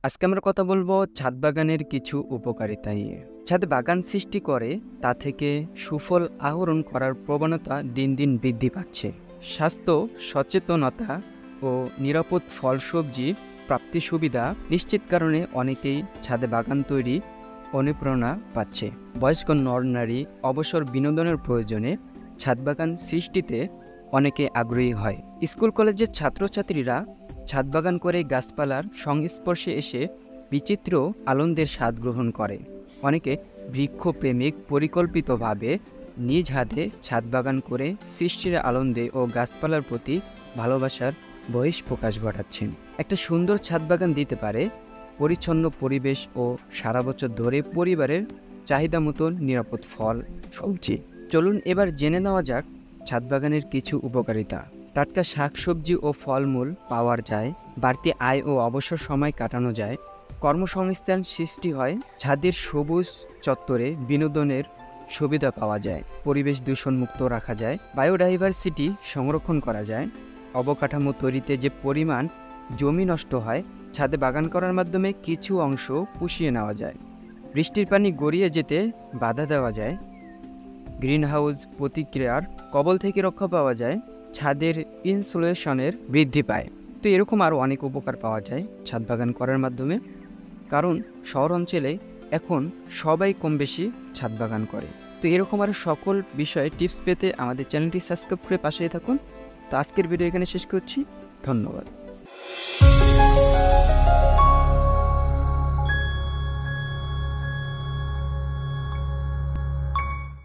আজকে আমরা কথা বলবো ছাদ বাগানের কিছু উপকারিতা নিয়ে। ছাদে বাগান সৃষ্টি করে তা থেকে সুফল আহরণ করার প্রবণতা দিন দিন বৃদ্ধি পাচ্ছে। স্বাস্থ্য সচেতনতা ও নিরাপদ ফল সবজি প্রাপ্তি সুবিধা নিশ্চিত কারণে অনেকেই ছাদে বাগান তৈরি অনুপ্রেরণা পাচ্ছে। বয়স্ক নর-নারী অবসর বিনোদনের প্রয়োজনে ছাদ বাগান সৃষ্টিতে অনেকে আগ্রহী হয়। স্কুল কলেজের ছাত্রছাত্রীরা ছাদ বাগান করে গাছপালার সংস্পর্শে এসে বিচিত্র আনন্দের স্বাদ গ্রহণ করে। অনেকে বৃক্ষপ্রেমিক পরিকল্পিতভাবে নিজ হাতে ছাদ বাগান করে সৃষ্টির আনন্দে ও গাছপালার প্রতি ভালোবাসার বহিঃপ্রকাশ ঘটাচ্ছেন। একটা সুন্দর ছাদ বাগান দিতে পারে পরিচ্ছন্ন পরিবেশ ও সারা বছর ধরে পরিবারের চাহিদা মতন নিরাপদ ফল সবজি। চলুন এবার জেনে নেওয়া যাক ছাদ বাগানের কিছু উপকারিতা। টাটকা শাকসবজি ও ফলমূল পাওয়া যায়, বাড়তি আয় ও অবসর সময় কাটানো যায়, কর্মসংস্থান সৃষ্টি হয়, ছাদের সবুজ চত্বরে বিনোদনের সুবিধা পাওয়া যায়, পরিবেশ দূষণমুক্ত রাখা যায়, বায়োডাইভার্সিটি সংরক্ষণ করা যায়, অবকাঠামো তৈরিতে যে পরিমাণ জমি নষ্ট হয় ছাদে বাগান করার মাধ্যমে কিছু অংশ পুষিয়ে নেওয়া যায়, বৃষ্টির পানি গড়িয়ে যেতে বাধা দেওয়া যায়, গ্রিনহাউস প্রতিক্রিয়ার কবল থেকে রক্ষা পাওয়া যায়, ছাদের ইনসুলেশনের বৃদ্ধি পায়। তো এরকম আরও অনেক উপকার পাওয়া যায় ছাদ বাগান করার মাধ্যমে, কারণ শহর অঞ্চলে এখন সবাই কম বেশি ছাদ বাগান করে। তো এরকম আরও সকল বিষয়ে টিপস পেতে আমাদের চ্যানেলটি সাবস্ক্রাইব করে পাশেই থাকুন। তো আজকের ভিডিও এখানে শেষ করছি। ধন্যবাদ।